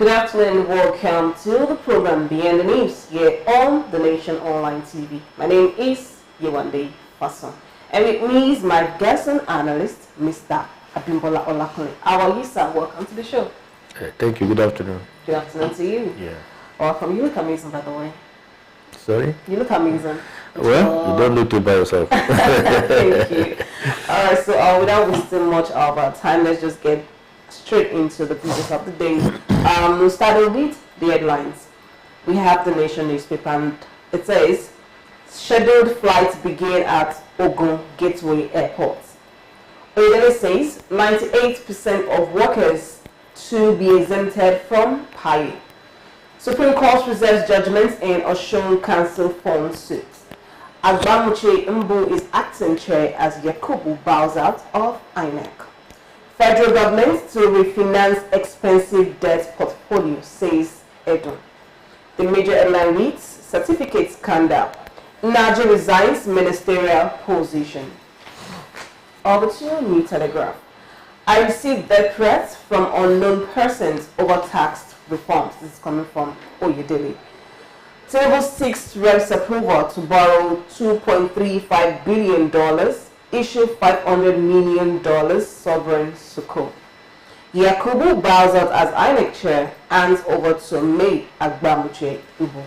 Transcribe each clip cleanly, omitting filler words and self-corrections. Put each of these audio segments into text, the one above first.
Good afternoon and welcome to the program Beyond the News here on the Nation Online TV. My name is Yewande Fasan, and with me is my guest and analyst, Mr. Abimbola Olakunle. How are you, sir? Welcome to the show. Thank you. Good afternoon. Good afternoon to you. Yeah. Welcome. You look amazing, by the way. Sorry? You look amazing. Well, you don't look too by yourself. Thank you. All right, so without wasting much of our time, let's just get straight into the business of the day. Starting with the headlines. We have the Nation newspaper, and it says, scheduled flights begin at Ogun Gateway Airport. It says 98% of workers to be exempted from pay. Supreme Court reserves judgment in Osun Council phone suit. Agbamuche Mbu is acting chair as Yakubu bows out of INEC. Federal government to refinance expensive debt portfolio, says Edo. The major headline reads, certificate scandal. Nnaji resigns ministerial position. Over to New Telegraph. I received death threats from unknown persons over tax reforms. This is coming from Oyedele. Table 6 reps approval to borrow $2.35 billion, issue $500 million sovereign Suko. Yakubu bows out as INEC chair, hands over to May Agbamuche Ubu.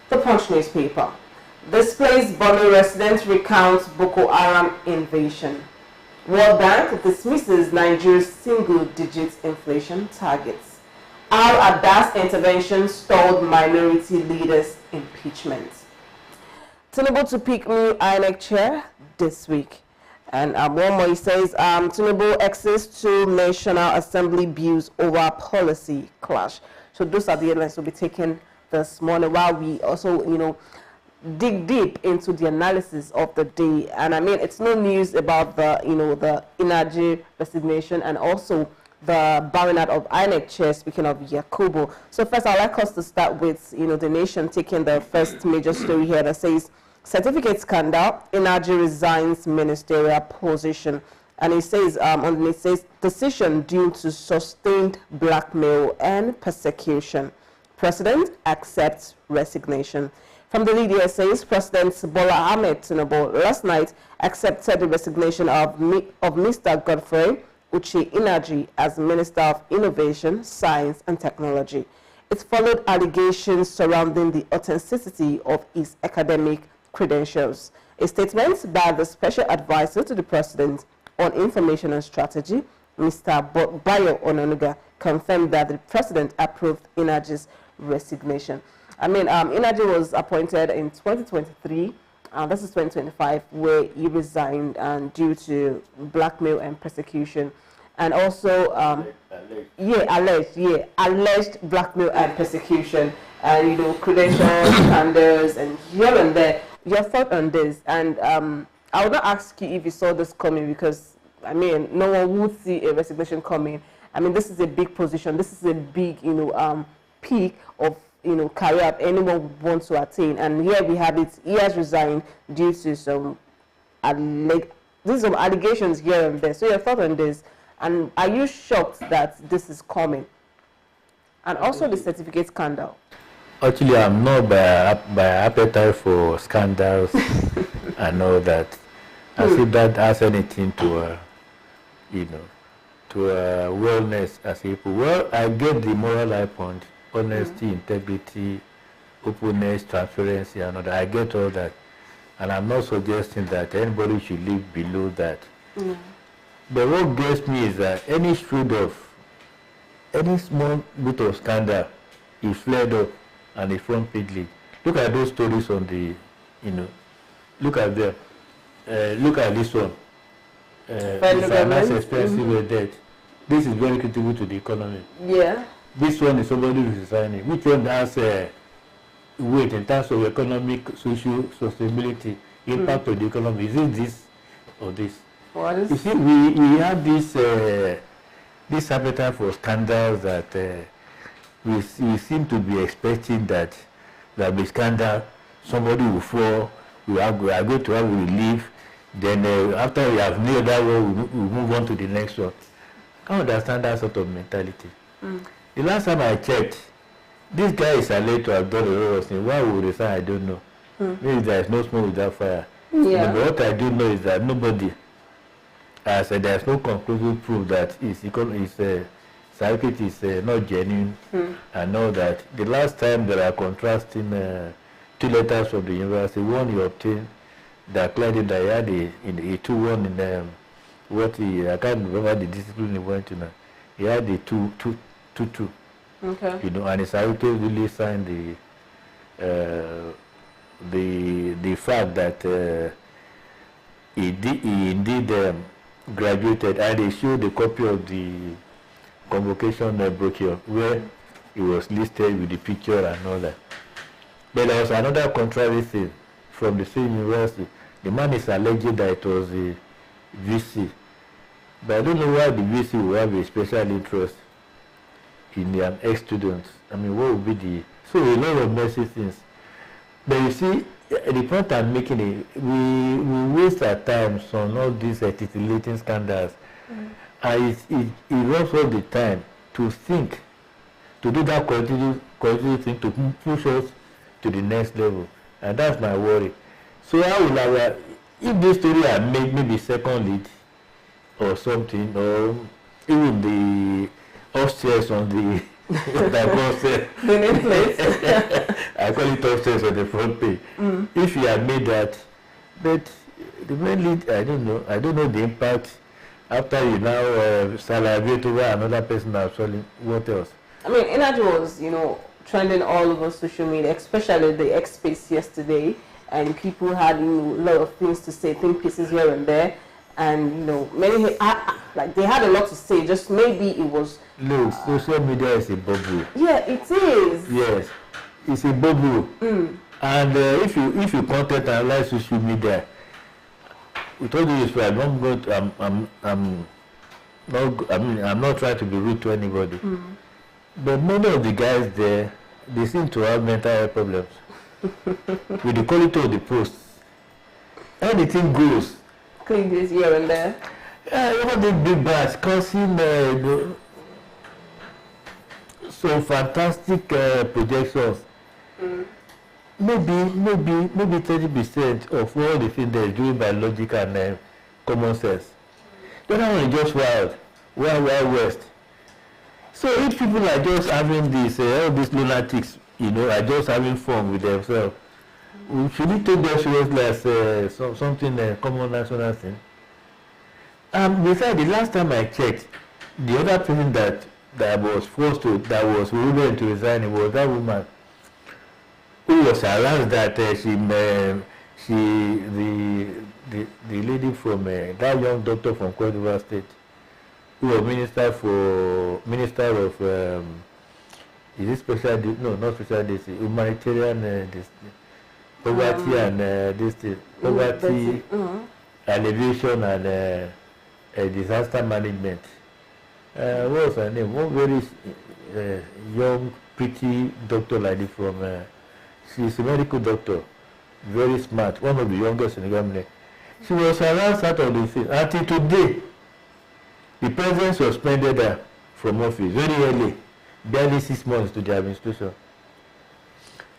The Punch newspaper. Displaced Borno residents recount Boko Haram invasion. World Bank dismisses Nigeria's single-digit inflation targets. Al-Adas intervention stalled minority leaders' impeachment. Tinubu to pick new INEC chair this week. And one more, he says, Tinubu exits to National Assembly bills over policy clash. So those are the headlines we'll be taking this morning, while we also, dig deep into the analysis of the day. And I mean, it's no news about the, the Nnaji resignation and also the bowing out of INEC chair, speaking of Yakubu. So first, I'd like us to start with, the Nation taking the first major story here that says, certificate scandal, Nnaji resigns ministerial position. And it says, it says, decision due to sustained blackmail and persecution. President accepts resignation. From the lead, it says, President Bola Ahmed Tinubu last night accepted the resignation of Mr. Godfrey Uche Nnaji as Minister of Innovation, Science and Technology. It followed allegations surrounding the authenticity of his academic credentials. A statement by the Special Advisor to the President on Information and Strategy, Mr. Bayo Onanuga, confirmed that the President approved Nnaji's resignation. I mean, Nnaji was appointed in 2023, this is 2025, where he resigned due to blackmail and persecution. And also, alleged blackmail and persecution, and, credentials, scandals, and here and there. Your thought on this? And I would not ask you if you saw this coming, because, I mean, no one would see a resignation coming. I mean, this is a big position. This is a big, peak of, career anyone wants to attain. And here we have it. He has resigned due to some allegations here and there. So your thought on this? And are you shocked that this is coming? And also the certificate scandal. Actually, I'm not by appetite for scandals and all that. I see that has anything to, wellness as people. Well, I get the moral high point, honesty, integrity, openness, transparency, and all that. I get all that. And I'm not suggesting that anybody should live below that. But what gets me is that any small bit of scandal is flared up and the front page lead. Look at those stories on the, look at them. Look at this one. Finance expensive debt. This is very critical to the economy. Yeah. This one is somebody who is resigning. Which one has weight in terms of economic, social sustainability, impact on the economy? Is it this or this? What is? You see, we have this appetite for scandals that we seem to be expecting that there will be scandal, somebody will fall, we are going to have relief, then after we have nailed that one, we move on to the next one. I can't understand that sort of mentality. The last time I checked, this guy is alleged to have done a lot of things. Why would he resign? I don't know. Maybe there is no smoke without fire. Yeah. But what I do know is that nobody, I said, there is no conclusive proof that his certificate is not genuine. I know that the last time there are contrasting 2 letters from the university, one he obtained that cleared that he had a 2-1 in I can't remember the discipline he went to now. He had a 2-2. Okay. You know, and his certificate really signed the fact that he indeed graduated, and they showed a copy of the convocation brochure where he was listed with the picture and all that. But there was another contrary thing from the same university. The man is alleging that it was a VC, but I don't know why the VC will have a special interest in an ex-student. I mean, what would be the... So a lot of messy things. But you see, the point I'm making is we waste our time on all these titillating scandals. And it runs all the time to think, to do that qualitative thing, to push us to the next level. And that's my worry. So how will if this story had made maybe second lead or something, or even the upstairs on the the name place. I call it upstairs on the front page. If you had made that, but the main lead, I don't know the impact after you now salivate over another person that's selling. What else? I mean, Nnaji was, trending all over social media, especially the X space yesterday, and people had a lot of things to say, think pieces here and there, and many they had a lot to say. Just maybe it was. Look, social media is a bubble. Yeah, it is. Yes, it's a bubble. And if you content analyze social media, with all due respect, I'm not trying to be rude to anybody. But many of the guys there, they seem to have mental health problems. With the quality of the posts, anything goes. Clean this here and there. Yeah, all the big bash causing some fantastic projections. Maybe 30% of all the things they're doing by logic and common sense. The other one is just wild west. So if people are just having this, all these lunatics, are just having fun with themselves, we shouldn't take them seriously as something common national thing. Besides, the last time I checked, the other person that was willing to resign was that woman who was harassed that the lady from that young doctor from Cote d'Ivoire State, who was minister of is it special? No, not special. This humanitarian poverty and this thing, poverty alleviation and disaster management. What was her name? One very young, pretty doctor lady from. She's a medical doctor, very smart, one of the youngest in the government. She was harassed out of the field. Until today, the president suspended her from office very early, barely 6 months to the administration.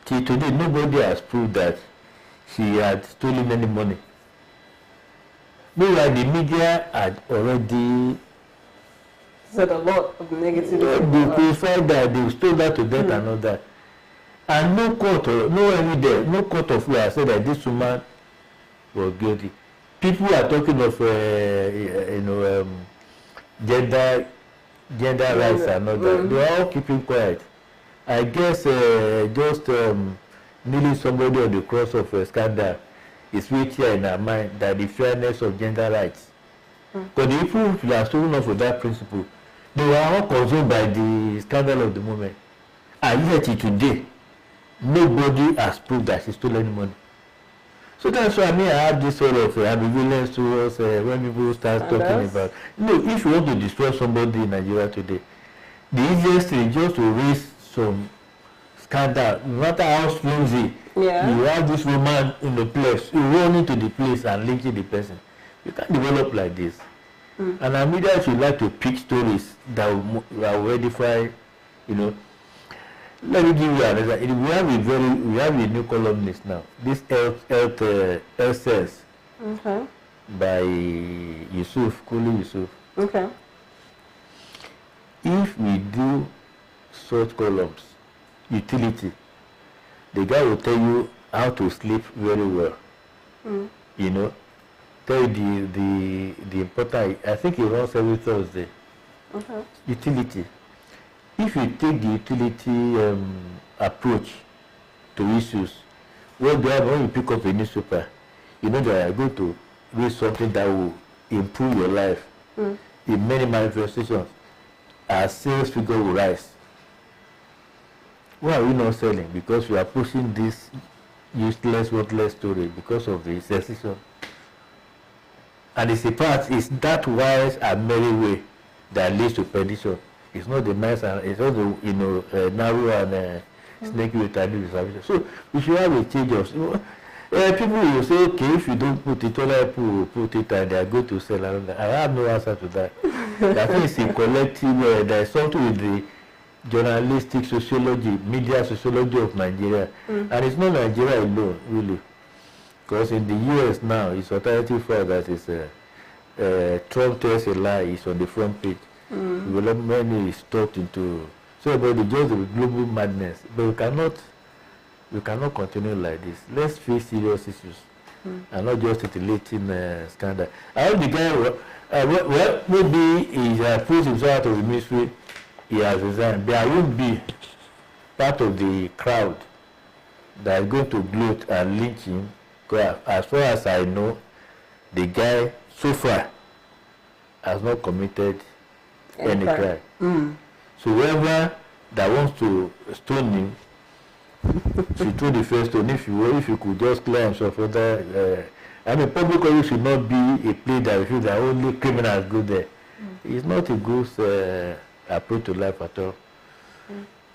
Till today, nobody has proved that she had stolen any money. Meanwhile, the media had already said a lot of negative. They clarified that they stole that to death and all that. And no court of law said that this woman was guilty. People are talking of gender rights and all that. They are all keeping quiet. I guess just nearly somebody on the cross of a scandal is right here in our mind that the fairness of gender rights. But the people who are stolen off of that principle, they were all consumed by the scandal of the moment. And yet today, nobody has proved that she stole any money. So that's why I have this sort of ambivalence towards when people start talking about. If you want to destroy somebody in Nigeria today, the easiest thing is just to raise some scandal, no matter how flimsy. Yeah. You have this woman in the place, you run into the place and lynch the person. You can't develop like this. And our media should like to pick stories that will edify You know, let me give you another. We have a new columnist now. This health sense by Yusuf Kuli Yusuf. Okay. If we do such columns, utility, the guy will tell you how to sleep very well. You know, tell you the important. I think he runs every Thursday. Utility. If you take the utility approach to issues, when you pick up a newspaper, you know that you are going to read something that will improve your life in many manifestations. Our sales figure will rise. Why are we not selling? Because we are pushing this useless, worthless story because of the sensation. And it's that wise and merry way that leads to perdition. It's not the nice and it's not the narrow and snaky way to do this. So we should have a change of. People will say, okay, if you don't put it, other people will put it and they are going to sell around that. I have no answer to that. I think it's a collective. There is something with the journalistic sociology, media sociology of Nigeria, and it's not Nigeria alone, really, because in the U.S. now, it's authority for that is Trump tells a lie is on the front page. Development is taught into so everybody just the global madness, but we cannot continue like this. Let's face serious issues and not just titillating scandal. I hope the guy, well, maybe he has pushed himself out of the ministry. He has resigned. There won't be part of the crowd that is going to gloat and lynch him. As far as I know, the guy so far has not committed any crime. So whoever that wants to stone him should throw the first stone. If you could just clear himself further. I mean, public office should not be a place that we feel that only criminals go there. It's not a good approach to life at all.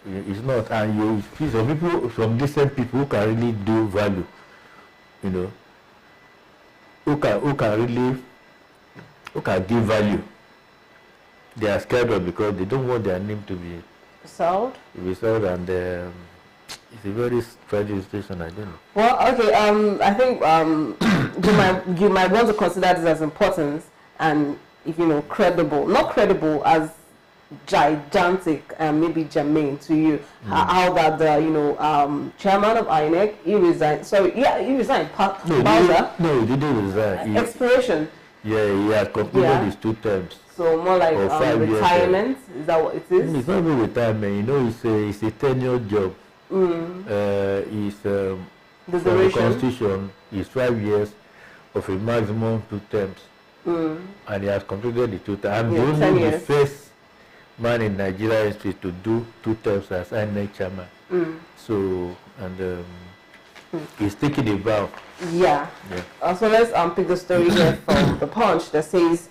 It's not, and you see some people, some decent people who can really do value, you know, who can give value. They are scared of because they don't want their name to be sold. And it's a very tragic situation. I don't know. Well, okay. I think you might want to consider this as important and, if you know, credible. Not credible as gigantic and maybe germane to you. How that the chairman of INEC, he resigned. He resigned. No, he didn't resign. Expiration. Yeah, he had completed his 2 terms. So more like retirement. Is that what it is? It's not even retirement. You know, it's a tenure job. The Constitution is 5 years of a maximum 2 terms. And he has completed the 2 terms. I'm only the first man in Nigeria history to do 2 terms as INEC chairman. So, and he's taking a vow. Yeah. So let's pick the story here from the Punch that says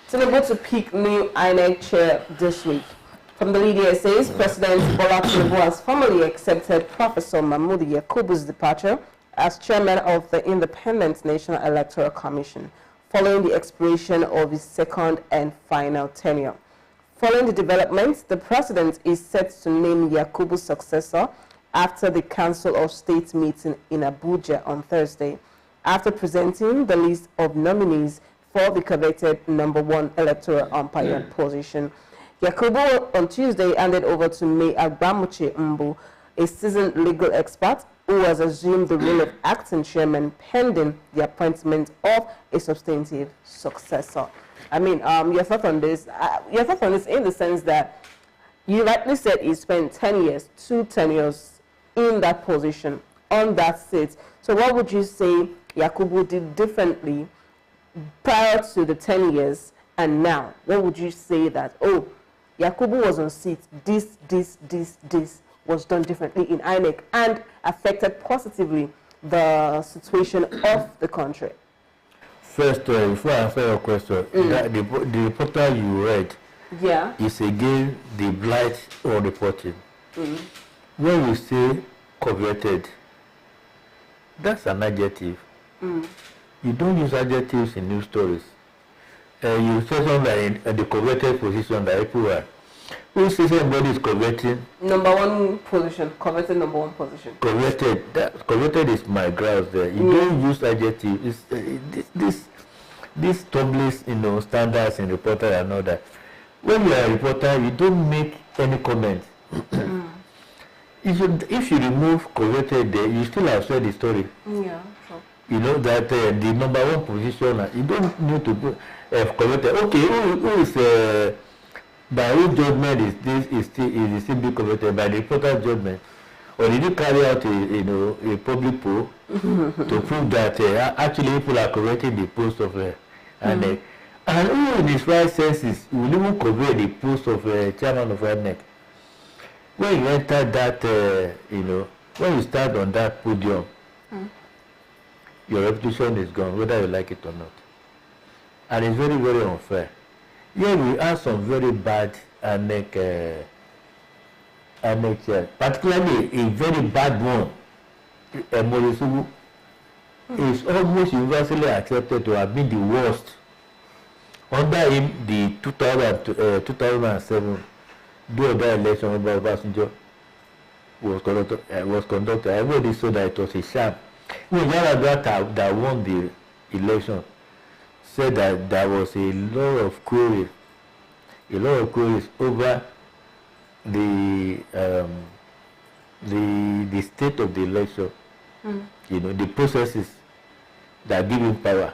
Tinubu to pick new INEC chair this week. From the leader, it says President Olakunle has formally accepted Professor Mahmood Yakubu's departure as chairman of the Independent National Electoral Commission, following the expiration of his 2nd and final tenure. Following the developments, the president is set to name Yakubu's successor after the Council of State meeting in Abuja on Thursday, after presenting the list of nominees for the coveted #1 electoral umpire position. Yakubu on Tuesday handed over to May Agbamuche Mbu, a seasoned legal expert who has assumed the role of acting chairman pending the appointment of a substantive successor. I mean, your thought on this? Your thought on this in the sense that you rightly said he spent 10 years, 2 tenures in that position, on that seat. So what would you say Yakubu did differently prior to the 10 years and now? What would you say that, Yakubu was on seat, this was done differently in INEC and affected positively the situation of the country? First, before I answer your question, the reporter you read is again the blight on reporting. When we say coveted, that's an adjective. You don't use adjectives in news stories. You say something like in the coveted position that people are. Who says somebody is coveting? Number one position, coveted number one position. Coveted is my grouse there. You don't use adjective. It's, this published, standards in reporter and all that. When you are a reporter, you don't make any comment. If you remove coveted there, you still have said the story. Yeah. Sure. You know that the number one position, you don't need to put coveted. Okay, who is by whose judgment is still being coveted? By the reporter's judgment, or did you carry out a public poll to prove that actually people are correcting the post of and who in his right senses will even cover the post of chairman of INEC? When you enter that, when you start on that podium, your reputation is gone, whether you like it or not. And it's very, very unfair. Yeah, we have some very bad INEC particularly a very bad one. Morisugu is almost universally accepted to have been the worst. Under him, the 2007 do-or-die election about Obasanjo was conducted. Everybody saw that it was a sham. When Yewande that won the election said that there was a lot of queries over the state of the election, the processes that give him power.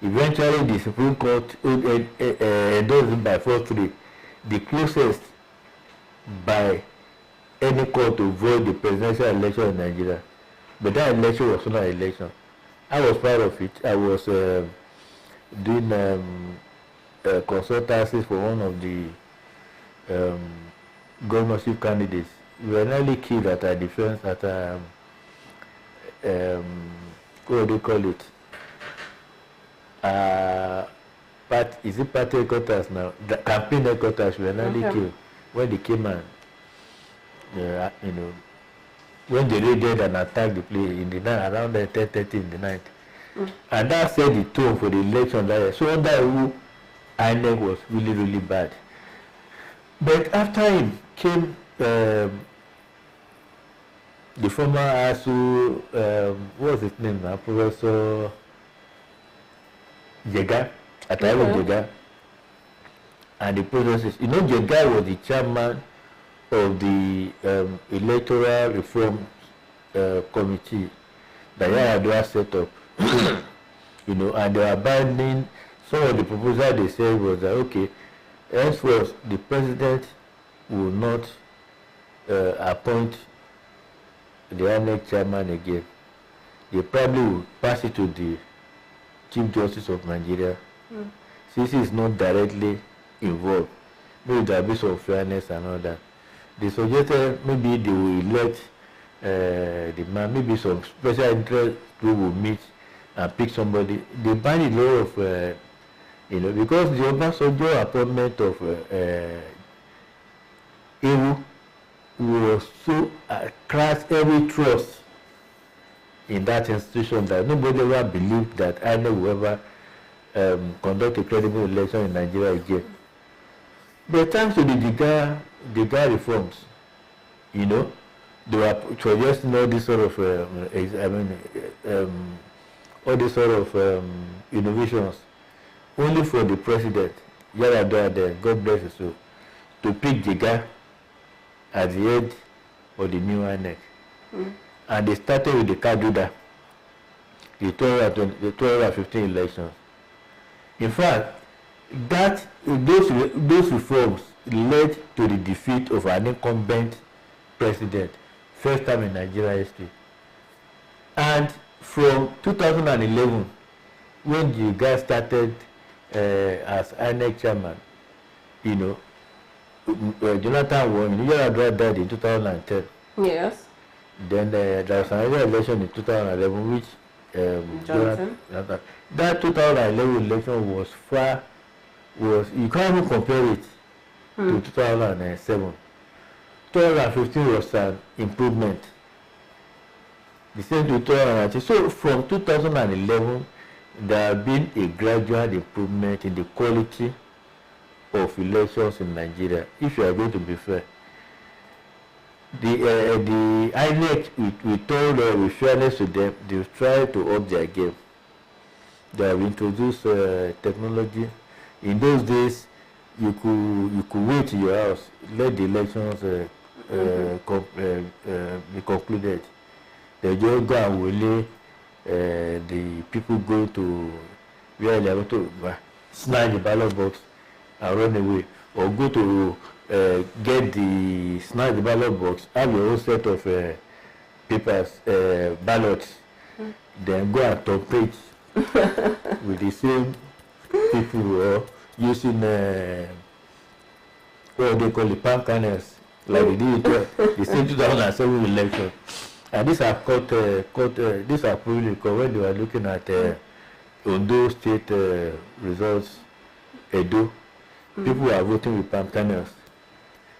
Eventually, the Supreme Court endorsed him by 4-3, the closest by any court to void the presidential election in Nigeria. But that election was not an election. I was part of it. I was doing consultancies for one of the governorship candidates. We were nearly killed at our defense at what do you call it? Is it party headquarters now? The campaign headquarters were nearly killed when they came and when they raided and attacked the place in the night around 10:30 in the night. And that set the tone for the election that year. So under who INEC was really, really bad. But after him came the former ASU, what was his name now? Professor Jega, Jega. And the processes. Jega was the chairman of the electoral reform committee that Yewande set up. And they were abandoning some of the proposals. They said was that okay, henceforth the president will not appoint the INEC chairman again. They probably will pass it to the Chief Justice of Nigeria, since he is not directly involved. Maybe there will be some fairness and all that. They suggested maybe they will elect the man, maybe some special interest group will meet and pick somebody. They ban a lot of, because the Obasanjo appointment of Ewu was so crushed every trust in that institution that nobody ever believed that INEC will ever conduct a credible election in Nigeria again. But thanks to the Jega reforms, they were suggesting all this sort of, all these sort of innovations, only for the president, Yewande, God bless his soul, to pick Jega at the head of the new INEC. And they started with the Kaduda, the 2015 elections. In fact, those reforms led to the defeat of an incumbent president, first time in Nigeria history. And from 2011, when the guy started as INEC chairman, Jonathan won. Yewande died in 2010. Yes. Then there was another election in 2011, which Jonathan. That 2011 election was you can't even compare it to 2007. 2015 was an improvement. The same to 2019. So from 2011, there have been a gradual improvement in the quality of elections in Nigeria, if you are going to be fair, the INEC, we told with fairness to them, they've tried to up their game. They have introduced technology. In those days, you could wait in your house, let the elections be concluded. They just go and relay the people go to where they are going to snatch the ballot box and run away, or go to get the snatch the ballot box, have your own set of papers, ballots, then go and top page with the same people, or using what they call the palm cannons, like they did the same 2007 election. And these are these are probably when they were looking at Ondo state results, Edo, people were voting with palm cannons.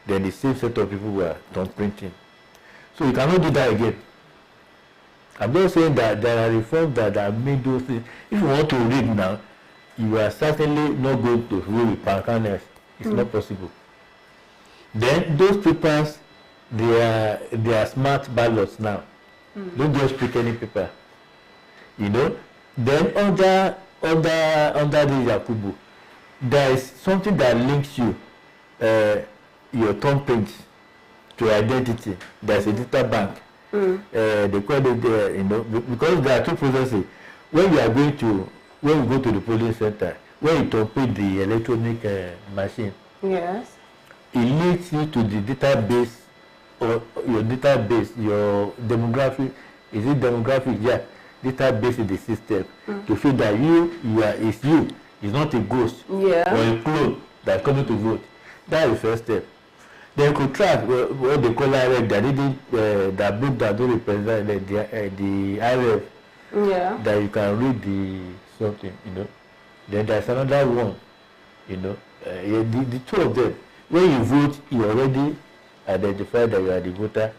Then the same set of people were thumb printing. So you cannot do that again. I'm not saying that there are reforms that are made those things. If you want to read now, you are certainly not going to vote with palm cannons. It's not possible. Then those papers, they are smart ballots now. Don't just pick any paper. You know. Then under the Yakubu, there is something that links you, your thumbprint to identity. There's a digital bank. They call it, you know, because there are two processes. When you go to the polling center, when you thumbprint the electronic machine, yes, it links you to the database, or your database, your demographic. Is it demographic? Yeah, database in the system to feel that it's you. It's not a ghost or a clone that's coming to vote. That is the first step. Then you could track what they call IRF that didn't that book that don't represent the IRF. Yeah. That you can read the something, you know. Then there's another one, you know. The two of them. When you vote, you already identify that you are the voter.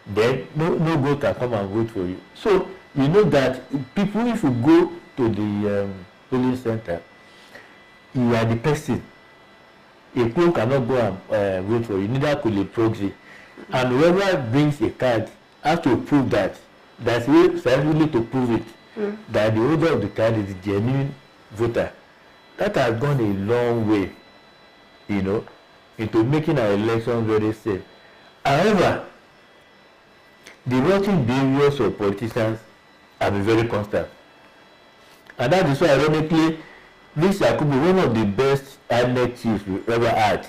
Then no voter come and vote for you. So you know that people, if you go to the polling center, you are the person. A clone cannot go and vote for you, neither could a proxy. And whoever brings a card has to prove that. That's really to prove it, that the holder of the card is a genuine voter. That has gone a long way, you know, into making our elections very safe. However, the rotting behaviors of politicians have been very constant. And that is why, ironically, this could be one of the best INEC chiefs we ever had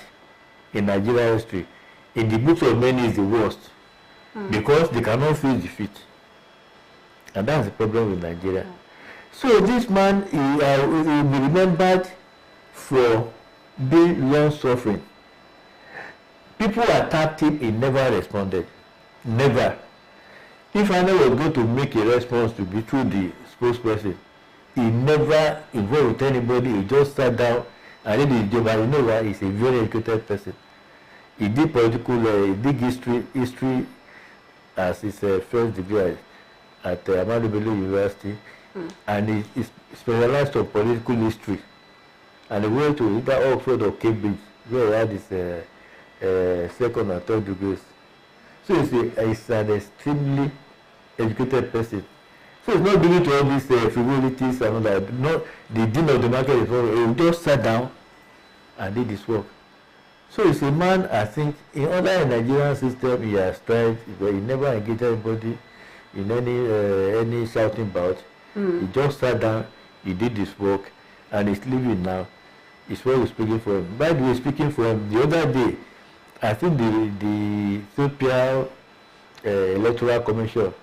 in Nigeria history. In the books of many, is the worst, because they cannot face defeat. And that's the problem with Nigeria. So this man, he will be remembered for being long-suffering. People attacked him, he never responded. Never. If I was going to make a response to be through the spokesperson, he never involved with anybody. He just sat down and did his job. And you know why? He's a very educated person. He did he did history as his first degree at Abimbola University, and he specialized on political history. And he went to either Oxford or Cambridge, where he had his second and third degrees. So he's an extremely educated person. So it's not given to all these frivolities and all that. Not the dean of the market is all. He just sat down and did his work. So he's a man, I think, in other Nigerian system, he has tried, but he never engaged anybody in any shouting bout. He just sat down, he did his work, and he's living now. It's what we're speaking for him. By the way, speaking for him, the other day, I think the Ethiopian Electoral Commission,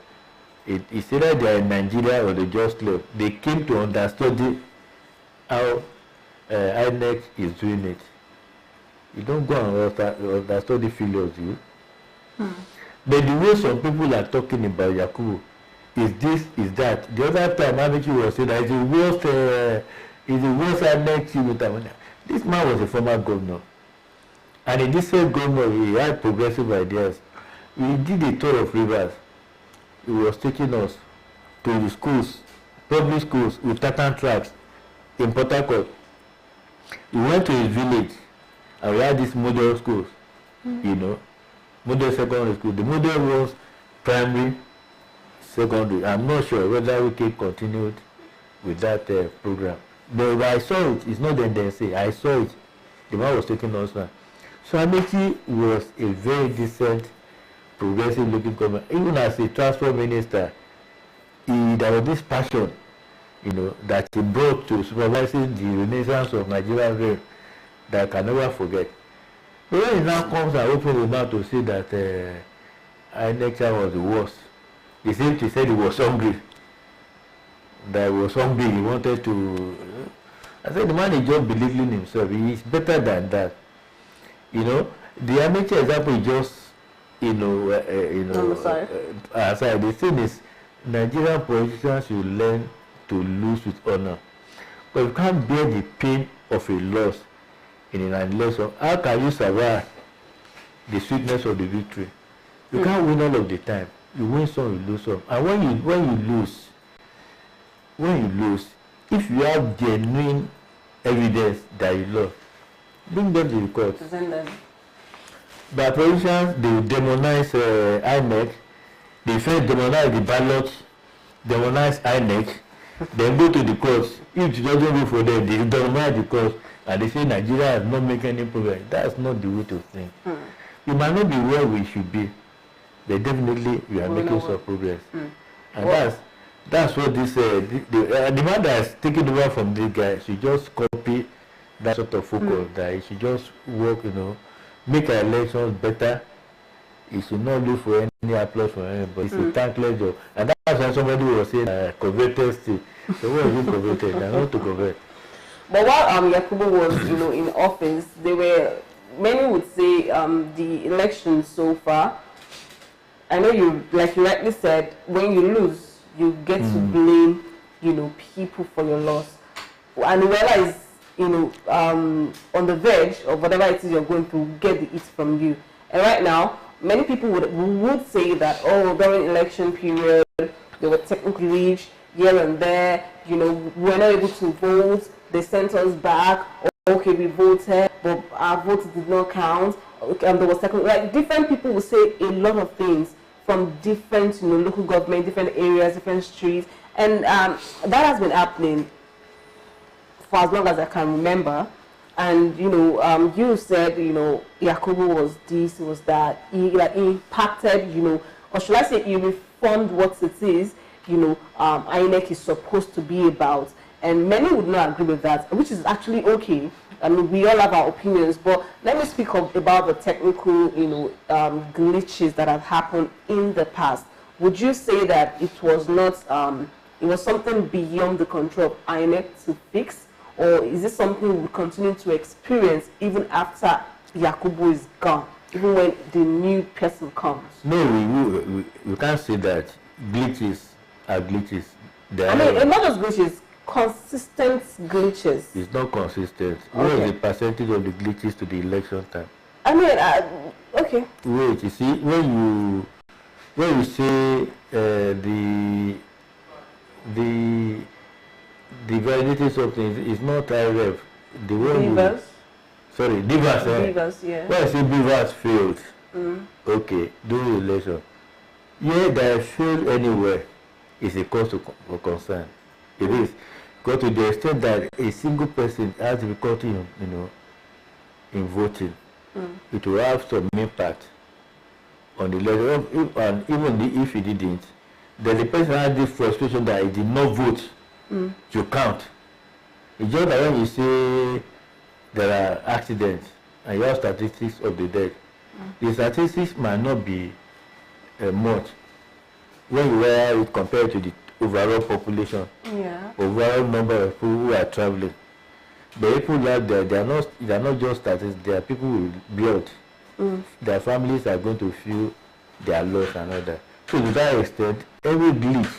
it's either they are in Nigeria or they just left. They came to understudy how INEC is doing it. You don't go and understudy failures, you. But the way some people are talking about Yakubu is this, is that. The other time, Amici was saying that it's the worst INEC chief. This man was a former governor. And in this same governor, he had progressive ideas. We did a tour of rivers. He was taking us to the schools, public schools, with tartan tracks in Port Harcourt. We went to his village And we had these model schools, model secondary school. The model was primary, secondary. I'm not sure whether we can continue with that program. But I saw it. It's not then say. I saw it. The man was taking us now. So Amechi was a very decent, progressive looking government. Even as a transport minister, there was this passion, that he brought to supervising the renaissance of Nigerian rail that I can never forget. But when he now comes and opens his mouth to say that INEC was the worst, he said he was hungry. That he was hungry, he wanted to... I said the man is just belittling himself. He is better than that. The amateur example is just, aside. The thing is, Nigerian politicians should learn to lose with honor. But you can't bear the pain of a loss in an election. How can you survive the sweetness of the victory? You can't win all of the time. You win some, you lose some. And when you lose, if you have genuine evidence that you lost, bring them to the court. But politicians, they demonize INEC. They first demonize the ballot, demonize INEC, then go to the courts. If it doesn't go for them, they demonize the courts, and they say Nigeria has not made any progress. That's not the way to think. We might not be where we should be, but definitely we are making some progress. And that's what this the man that is taking over from this guy should just copy that sort of focus. That he should just work, make our elections better. He should not look for any applause from anybody. It's a thankless job. And that's why somebody was saying converted state. So what is it converted? I want to convert. But while Yakubu was, in office, many would say the elections so far, I know you rightly said, when you lose, you get to blame, people for your loss. And whoever is, on the verge of whatever it is you're going through, get the it from you. And right now, many people would say that, during election period, there were technical glitch here and there, we were not able to vote, they sent us back, okay, we voted, but our votes did not count, there was different people will say a lot of things from different, local government, different areas, different streets, and that has been happening for as long as I can remember. And you said Yakubu was this, was that. He impacted, or should I say, he reformed what it is, INEC is supposed to be about. And many would not agree with that, which is actually okay. I mean, we all have our opinions, but let me speak about the technical, glitches that have happened in the past. Would you say that it was not, it was something beyond the control of INEC to fix? Or is this something we will continue to experience even after Yakubu is gone, even when the new person comes? No, we can't say that. Glitches are glitches. Not just glitches, consistent glitches. It's not consistent. Okay. What is the percentage of the glitches to the election time? Okay. Wait, you see, when you say the validity of something is not IREF. The one Beavers? Sorry, Beavers. Beavers, yeah. When I say Beavers failed, okay, during the election, that failed anywhere is a cause for concern. It is. Because to the extent that a single person has difficulty in voting, it will have some impact on the election. And even if he didn't, then the person has this frustration that he did not vote to count. It's just that when you say there are accidents and you have statistics of the dead, the statistics might not be much when you wear it compared to the overall population, overall number of people who are traveling. The people out there, they are not just statistics, they are people with blood. Their families are going to feel their loss and all that. So to that extent, every glitch,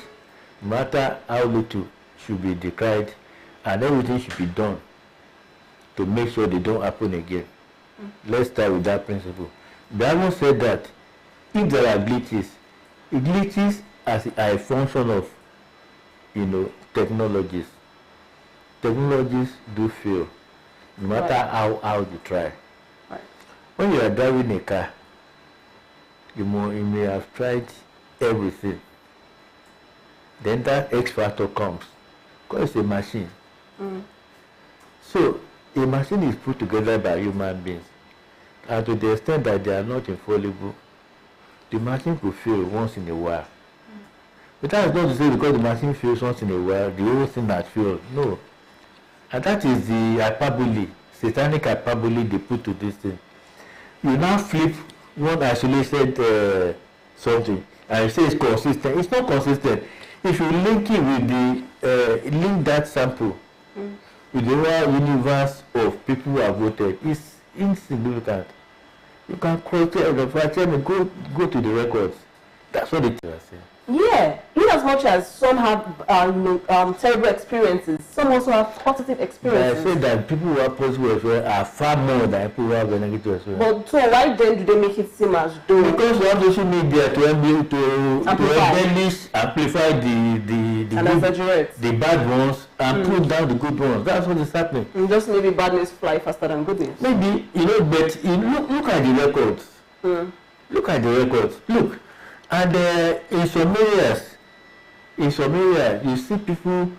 no matter how little, should be decried, and everything should be done to make sure they don't happen again. Let's start with that principle. But having said that, if there are glitches, glitches as a function of technologies do fail, no matter how they try. when you are driving a car, you may have tried everything. Then that X factor comes, because it's a machine. So a machine is put together by human beings, and to the extent that they are not infallible, the machine could fail once in a while. But that is not to say because the machine fails once in a while, the whole thing has failed. No. And that is the hyperbole, satanic hyperbole they put to this thing. You now flip one isolated something and you say it's consistent. It's not consistent. If you link it with the link that sample with the whole universe of people who have voted, it's insignificant. You can cross-check the fact and go to the records. That's what it is. Yeah, in as much as some have terrible experiences, some also have positive experiences. I say that people who have positive experiences are far more than people who have a negative experience. But so why then do they make it seem as though? Because we have social media to embellish, amplify the bad ones and put down the good ones. That's what is happening. And just maybe bad news fly faster than good news. Maybe, but look at the records. Look at the records. Look. And in some areas, you see people